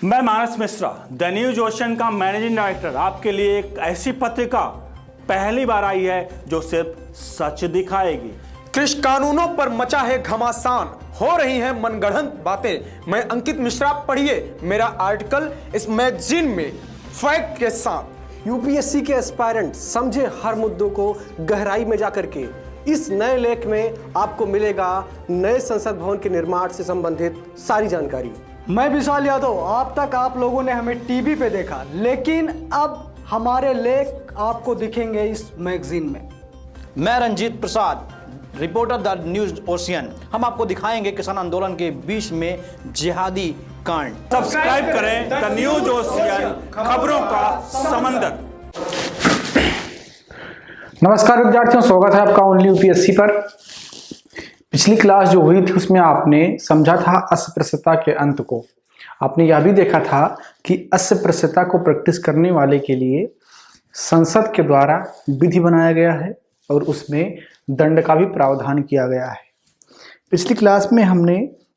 मैं मानस Mishra, the news ocean का managing director, आपके लिए एक ऐसी पत्रिका पहली बार आई है जो सिर्फ सच दिखाएगी। कृषि कानूनों पर मचा है घमासान, हो रही हैं मनगढ़ंत बातें। मैं अंकित मिश्रा, पढ़िए मेरा आर्टिकल इस मैगजीन में फैक्ट के साथ। यूपीएससी के एस्पायरेंट समझे हर मुद्दों को गहराई में जाकर के। इस नए लेख में आपको मिलेगा नए संसद भवन के निर्माण से संबंधित सारी जानकारी। मैं विशाल यादव, अब तक आप लोगों ने हमें टीवी पे देखा, लेकिन अब हमारे लेख आपको दिखेंगे इस मैगजीन में। मैं Ranjit Prasad, reporter the news ocean. हम आपको दिखाएंगे किसान आंदोलन के बीच में जिहादी कांड। सब्सक्राइब करें द न्यूज ओशियन, खबरों का समंदर। नमस्कार विद्यार्थियों, स्वागत है आपका ओनली यूपीएससी पर। पिछली क्लास जो हुई थी उसमें आपने समझा था अस्पृश्यता के अंत को। आपने यह भी देखा था कि अस्पृश्यता को प्रैक्टिस करने वाले के लिए संसद के द्वारा विधि बनाया गया है और उसमें दंड का भी प्रावधान किया गया है। पिछली क्लास में हमने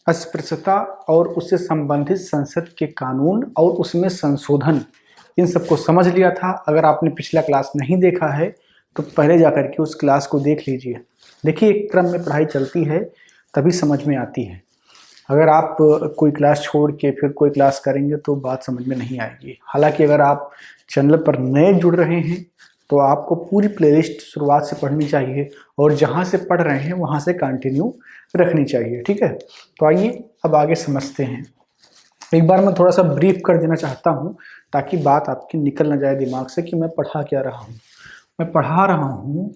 अस्पृश्यता और उससे संबंधित संसद के कानून और उसमें संशोधन, इन सबको समझ लिया था। अगर आपने पिछला क्लास नहीं देखा है तो पहले जाकर के उस क्लास को देख लीजिए। देखिए, एक क्रम में पढ़ाई चलती है तभी समझ में आती है। अगर आप कोई क्लास छोड़ के फिर कोई क्लास करेंगे तो बात समझ में नहीं आएगी। हालांकि अगर आप चैनल पर नए जुड़ रहे हैं तो आपको पूरी प्लेलिस्ट शुरुआत से पढ़नी चाहिए और जहां से पढ़ रहे हैं वहां से कंटिन्यू रखनी चाहिए। ठीक है, तो आइए अब आगे समझते हैं। एक बार मैं थोड़ा सा ब्रीफ कर देना चाहता हूँ ताकि बात आपकी निकल ना जाए दिमाग से कि मैं पढ़ा क्या रहा हूँ। मैं पढ़ा रहा हूँ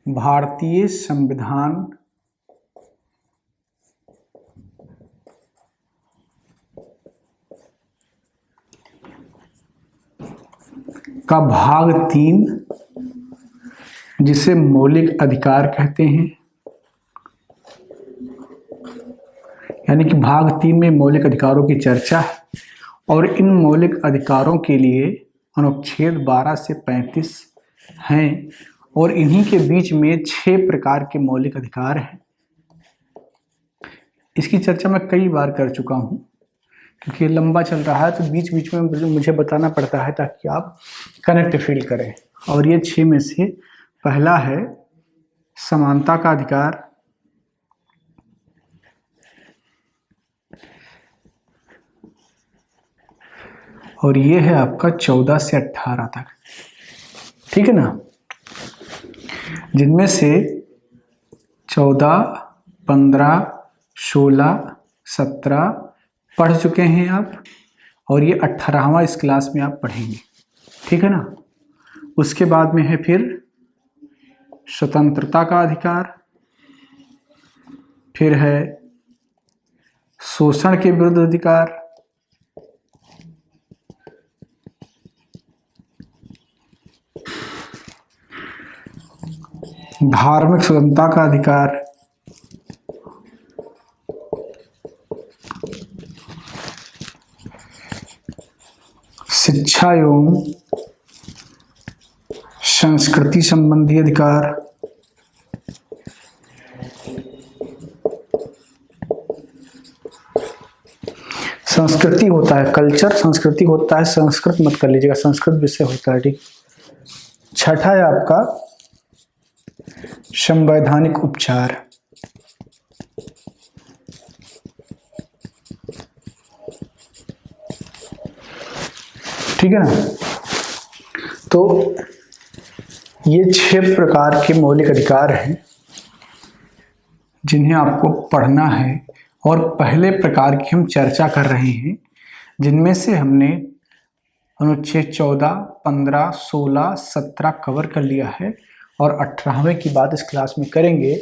भारतीय संविधान का भाग 3, जिसे मौलिक अधिकार कहते हैं। यानी कि भाग 3 में मौलिक अधिकारों की चर्चा है और इन मौलिक अधिकारों के लिए अनुच्छेद 12 से 35 हैं और इन्हीं के बीच में 6 प्रकार के मौलिक अधिकार हैं। इसकी चर्चा मैं कई बार कर चुका हूँ क्योंकि लंबा चल रहा है तो बीच बीच में मुझे बताना पड़ता है ताकि आप कनेक्ट फील करें। और ये 6 में से पहला है समानता का अधिकार, और ये है आपका 14 से 18 तक। ठीक है ना, जिनमें से 14, 15, 16, 17 पढ़ चुके हैं आप और ये 18वां इस क्लास में आप पढ़ेंगे। ठीक है ना, उसके बाद में है फिर स्वतंत्रता का अधिकार, फिर है शोषण के विरुद्ध अधिकार, धार्मिक स्वतंत्रता का अधिकार, शिक्षा एवं संस्कृति संबंधी अधिकार, संस्कृति होता है कल्चर, संस्कृति होता है संस्कृत मत कर लीजिएगा, संस्कृत विषय होता है। ठीक, छठा है आपका संवैधानिक उपचार। ठीक है ना, तो ये 6 प्रकार के मौलिक अधिकार हैं जिन्हें आपको पढ़ना है और पहले प्रकार की हम चर्चा कर रहे हैं, जिनमें से हमने अनुच्छेद 14, 15, 16, 17 कवर कर लिया है और 18वें की बात इस क्लास में करेंगे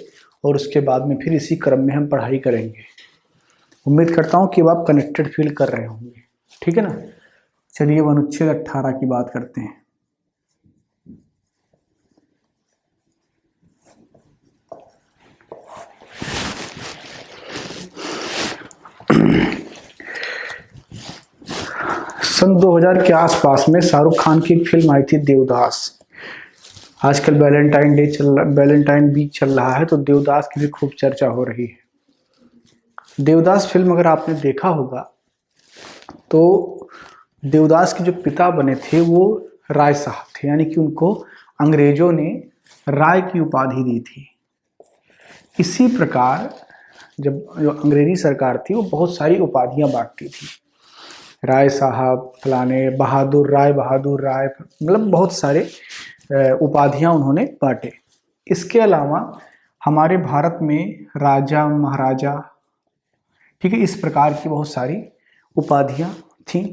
और उसके बाद में फिर इसी क्रम में हम पढ़ाई करेंगे। उम्मीद करता हूँ कि अब आप कनेक्टेड फील कर रहे होंगे। ठीक है ना, चलिए अब अनुच्छेद 18 की बात करते हैं। सन 2000 के आसपास में शाहरुख खान की एक फिल्म आई थी देवदास। आजकल वैलेंटाइन वीक चल रहा है तो देवदास की भी खूब चर्चा हो रही है। देवदास फिल्म अगर आपने देखा होगा तो देवदास के जो पिता बने थे वो राय साहब थे, यानी कि उनको अंग्रेजों ने राय की उपाधि दी थी। इसी प्रकार जब जो अंग्रेजी सरकार थी वो बहुत सारी उपाधियां बांटती थी, राय साहब फलाने, बहादुर राय, मतलब बहुत सारे उपाधियां उन्होंने बांटे। इसके अलावा हमारे भारत में राजा महाराजा, ठीक है, इस प्रकार की बहुत सारी उपाधियां थीं।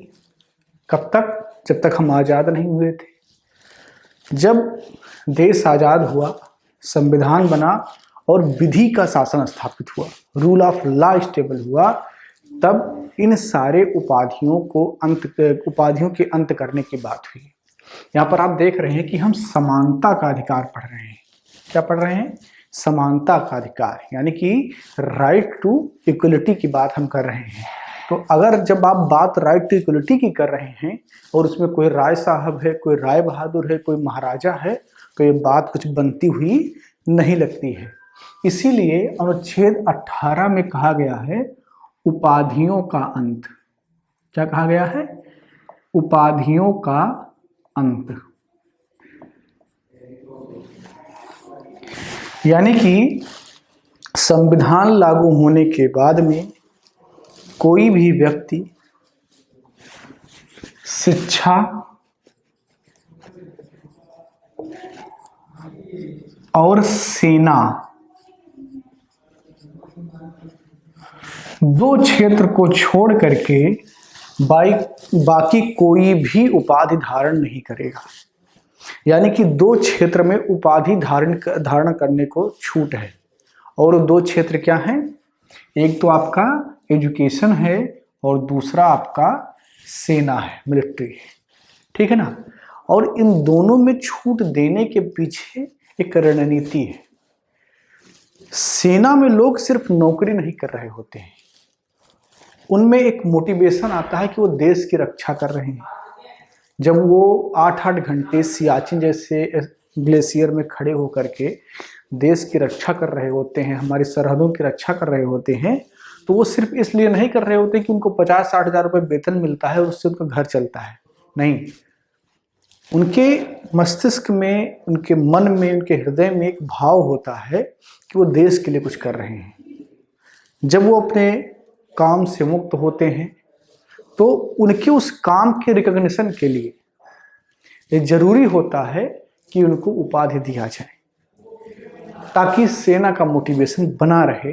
कब तक? जब तक हम आज़ाद नहीं हुए थे। जब देश आज़ाद हुआ, संविधान बना और विधि का शासन स्थापित हुआ, रूल ऑफ लॉ स्टेबल हुआ, तब इन सारे उपाधियों के अंत करने की बात हुई। यहाँ पर आप देख रहे हैं कि हम समानता का अधिकार पढ़ रहे हैं। क्या पढ़ रहे हैं? समानता का अधिकार, यानी कि राइट टू इक्वलिटी की बात हम कर रहे हैं। तो अगर जब आप बात राइट टू इक्वलिटी की कर रहे हैं और उसमें कोई राय साहब है, कोई राय बहादुर है, कोई महाराजा है, तो ये बात कुछ बनती हुई नहीं लगती है। इसीलिए अनुच्छेद 18 में कहा गया है उपाधियों का अंत। क्या कहा गया है? उपाधियों का अंत। यानी कि संविधान लागू होने के बाद में कोई भी व्यक्ति शिक्षा, और सेना, दो क्षेत्र को छोड़ करके बाकी कोई भी उपाधि धारण नहीं करेगा। यानी कि दो क्षेत्र में उपाधि धारण करने को छूट है। और दो क्षेत्र क्या हैं? एक तो आपका एजुकेशन है और दूसरा आपका सेना है, मिलिट्री है, ठीक है ना। और इन दोनों में छूट देने के पीछे एक रणनीति है। सेना में लोग सिर्फ नौकरी नहीं कर रहे होते हैं, उनमें एक मोटिवेशन आता है कि वो देश की रक्षा कर रहे हैं। जब वो 8-8 घंटे सियाचिन जैसे ग्लेशियर में खड़े होकर के देश की रक्षा कर रहे होते हैं, हमारी सरहदों की रक्षा कर रहे होते हैं, तो वो सिर्फ इसलिए नहीं कर रहे होते कि उनको 50-60 हज़ार रुपये वेतन मिलता है और उससे उनका घर चलता है। नहीं, उनके मस्तिष्क में, उनके मन में, उनके हृदय में एक भाव होता है कि वो देश के लिए कुछ कर रहे हैं। जब वो अपने काम से मुक्त होते हैं तो उनके उस काम के रिकॉग्निशन के लिए ये जरूरी होता है कि उनको उपाधि दिया जाए, ताकि सेना का मोटिवेशन बना रहे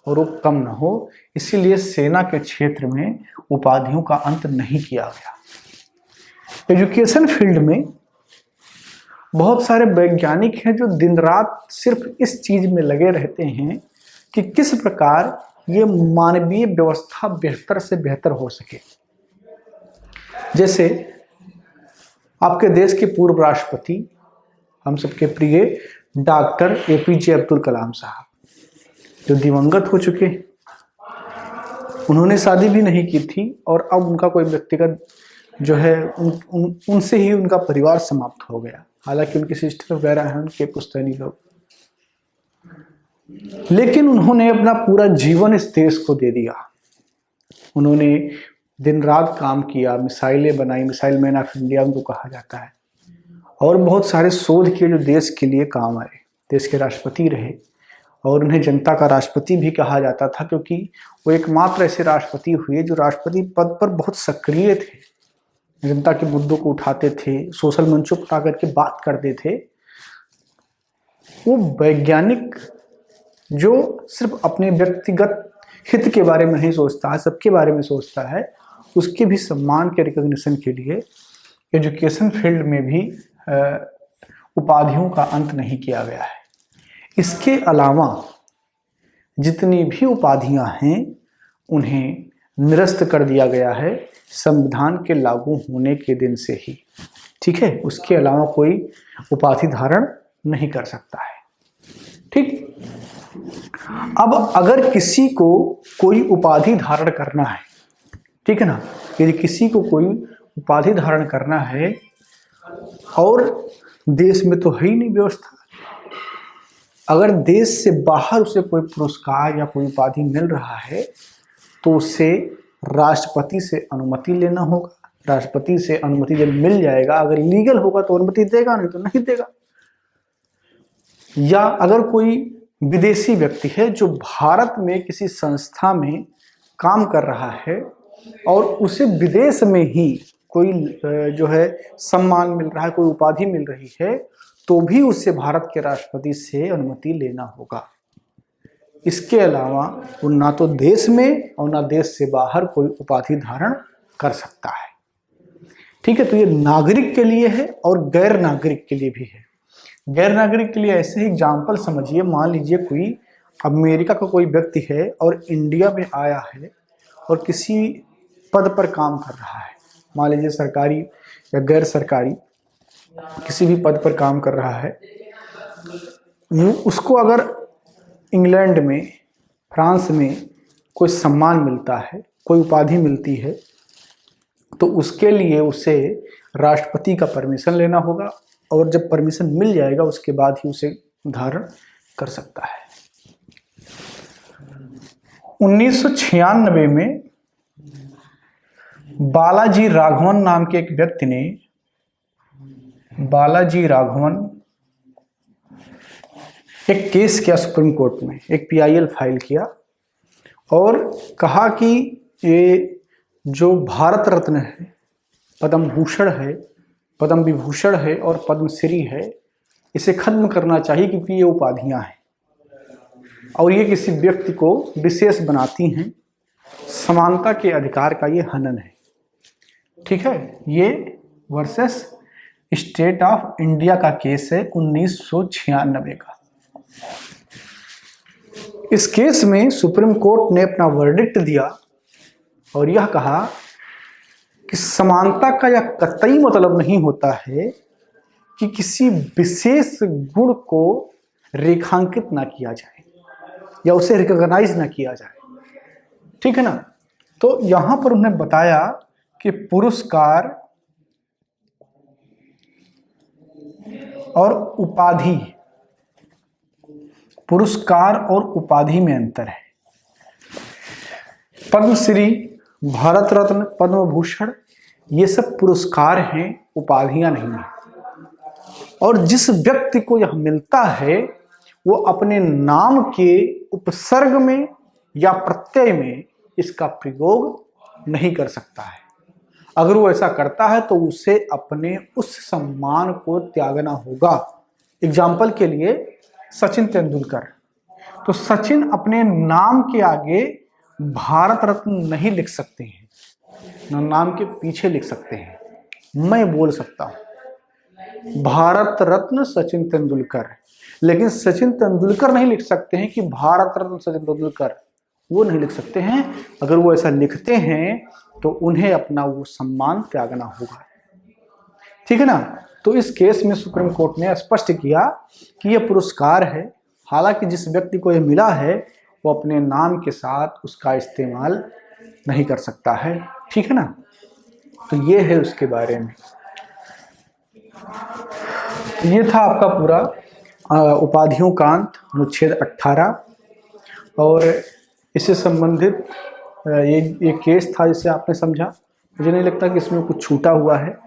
और वो कम ना हो। इसीलिए सेना के क्षेत्र में उपाधियों का अंत नहीं किया गया। एजुकेशन फील्ड में बहुत सारे वैज्ञानिक हैं जो दिन रात सिर्फ इस चीज में लगे रहते हैं कि किस प्रकार ये मानवीय व्यवस्था बेहतर से बेहतर हो सके। जैसे आपके देश के पूर्व राष्ट्रपति, हम सबके प्रिय डॉक्टर APJ अब्दुल कलाम साहब, जो दिवंगत हो चुके, उन्होंने शादी भी नहीं की थी और अब उनका कोई व्यक्तिगत जो है उनसे ही उनका परिवार समाप्त हो गया। हालांकि उनके सिस्टर वगैरह हैं, उनके पुश्तैनी लोग, लेकिन उन्होंने अपना पूरा जीवन इस देश को दे दिया। उन्होंने दिन रात काम किया, मिसाइलें बनाई, मिसाइल मैन ऑफ इंडिया उनको कहा जाता है, और बहुत सारे शोध किए जो देश के लिए काम आए। देश के राष्ट्रपति रहे और उन्हें जनता का राष्ट्रपति भी कहा जाता था, क्योंकि वो एकमात्र ऐसे राष्ट्रपति हुए जो राष्ट्रपति पद पर बहुत सक्रिय थे, जनता के मुद्दों को उठाते थे, सोशल मंचों पर आकर के बात करते थे। वो वैज्ञानिक जो सिर्फ अपने व्यक्तिगत हित के बारे में नहीं सोचता है, सबके बारे में सोचता है, उसके भी सम्मान के रिकॉग्निशन के लिए एजुकेशन फील्ड में भी उपाधियों का अंत नहीं किया गया है। इसके अलावा जितनी भी उपाधियां हैं उन्हें निरस्त कर दिया गया है संविधान के लागू होने के दिन से ही, ठीक है। उसके अलावा कोई उपाधि धारण नहीं कर सकता है, ठीक। अब अगर किसी को कोई उपाधि धारण करना है, ठीक है ना, यदि किसी को कोई उपाधि धारण करना है और देश में तो है ही नहीं व्यवस्था, अगर देश से बाहर उसे कोई पुरस्कार या कोई उपाधि मिल रहा है तो उसे राष्ट्रपति से अनुमति लेना होगा, राष्ट्रपति से अनुमति जब मिल जाएगा, अगर लीगल होगा तो अनुमति देगा, नहीं तो नहीं देगा। या अगर कोई विदेशी व्यक्ति है जो भारत में किसी संस्था में काम कर रहा है और उसे विदेश में ही कोई जो है सम्मान मिल रहा है, कोई उपाधि मिल रही है, तो भी उसे भारत के राष्ट्रपति से अनुमति लेना होगा। इसके अलावा वो ना तो देश में और ना देश से बाहर कोई उपाधि धारण कर सकता है। ठीक है, तो ये नागरिक के लिए है और गैर नागरिक के लिए भी है। गैर नागरिक के लिए ऐसे ही एग्जाम्पल समझिए, मान लीजिए कोई अमेरिका का कोई व्यक्ति है और इंडिया में आया है और किसी पद पर काम कर रहा है, मान लीजिए सरकारी या गैर सरकारी किसी भी पद पर काम कर रहा है। उसको अगर इंग्लैंड में, फ्रांस में कोई सम्मान मिलता है, कोई उपाधि मिलती है, तो उसके लिए उसे राष्ट्रपति का परमिशन लेना होगा और जब परमिशन मिल जाएगा उसके बाद ही उसे धारण कर सकता है। 1996 में बालाजी राघवन नाम के एक व्यक्ति ने, बालाजी राघवन, एक केस किया सुप्रीम कोर्ट में, एक PIL फाइल किया और कहा कि ये जो भारत रत्न है, पद्म भूषण है, पद्म विभूषण है और पद्मश्री है, इसे खत्म करना चाहिए क्योंकि ये उपाधियां हैं और ये किसी व्यक्ति को विशेष बनाती हैं। समानता के अधिकार का ये हनन है। ठीक है, ये वर्सेस स्टेट ऑफ इंडिया का केस है 1996 का। इस केस में सुप्रीम कोर्ट ने अपना वर्डिक्ट दिया और यह कहा कि समानता का यह कतई मतलब नहीं होता है कि किसी विशेष गुण को रेखांकित ना किया जाए या उसे रिकॉग्नाइज ना किया जाए। ठीक है ना, तो यहां पर उन्हें बताया कि पुरस्कार और उपाधि, पुरस्कार और उपाधि में अंतर है। पद्मश्री, भारत रत्न, पद्म भूषण ये सब पुरस्कार हैं, उपाधियां नहीं हैं। और जिस व्यक्ति को यह मिलता है वो अपने नाम के उपसर्ग में या प्रत्यय में इसका प्रयोग नहीं कर सकता है। अगर वो ऐसा करता है तो उसे अपने उस सम्मान को त्यागना होगा। एग्जाम्पल के लिए सचिन तेंदुलकर, तो सचिन अपने नाम के आगे भारत रत्न नहीं लिख सकते हैं, ना नाम के पीछे लिख सकते हैं। मैं बोल सकता हूं भारत रत्न सचिन तेंदुलकर, लेकिन सचिन तेंदुलकर नहीं लिख सकते हैं कि भारत रत्न सचिन तेंदुलकर, वो नहीं लिख सकते हैं। अगर वो ऐसा लिखते हैं तो उन्हें अपना वो सम्मान त्यागना होगा। ठीक है ना, तो इस केस में सुप्रीम कोर्ट ने स्पष्ट किया कि यह पुरस्कार है, हालांकि जिस व्यक्ति को यह मिला है वो अपने नाम के साथ उसका इस्तेमाल नहीं कर सकता है। ठीक है ना, तो ये है उसके बारे में। ये था आपका पूरा उपाधियों का अंत, अनुच्छेद 18, और इससे संबंधित ये केस था जिसे आपने समझा। मुझे नहीं लगता कि इसमें कुछ छूटा हुआ है।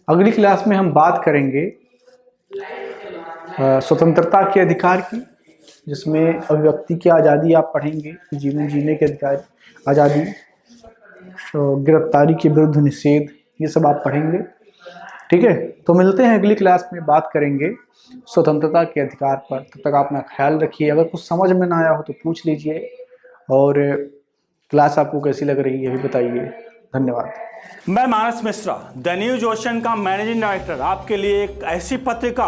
अगली क्लास में हम बात करेंगे स्वतंत्रता के अधिकार की, जिसमें अभिव्यक्ति की आज़ादी आप पढ़ेंगे, जीवन जीने के अधिकार, आज़ादी, गिरफ्तारी के विरुद्ध निषेध, ये सब आप पढ़ेंगे। ठीक है, तो मिलते हैं अगली क्लास में, बात करेंगे स्वतंत्रता के अधिकार पर। तब तक आप अपना ख्याल रखिए। अगर कुछ समझ में ना आया हो तो पूछ लीजिए, और क्लास आपको कैसी लग रही है ये भी बताइए। धन्यवाद। मैं मानस मिश्रा, द न्यूज ओशन का मैनेजिंग डायरेक्टर, आपके लिए एक ऐसी पत्रिका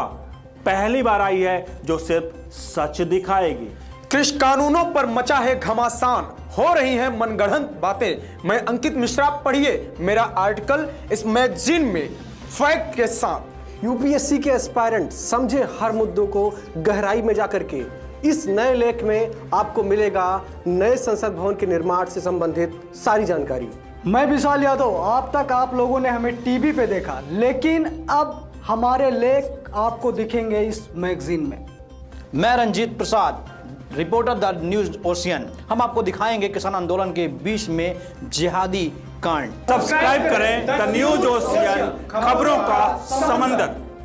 पहली बार आई है जो सिर्फ सच दिखाएगी। कृषि कानूनों पर मचा है घमासान, हो रही हैं मनगढ़ंत बातें। मैं अंकित मिश्रा, पढ़िए मेरा आर्टिकल इस मैगजीन में फैक्ट के साथ। यूपीएससी के एस्पायरेंट समझे हर मुद्दों को गहराई में जाकर के। इस नए लेख में आपको मिलेगा नए संसद भवन के निर्माण से संबंधित सारी जानकारी। मैं विशाल यादव, अब तक आप लोगों ने हमें टीवी पे देखा, लेकिन अब हमारे लेख आपको दिखेंगे इस मैगजीन में। मैं Ranjit Prasad, reporter the news ocean. हम आपको दिखाएंगे किसान आंदोलन के बीच में जिहादी कांड। सब्सक्राइब करें द न्यूज ओशियन, खबरों का समंदर।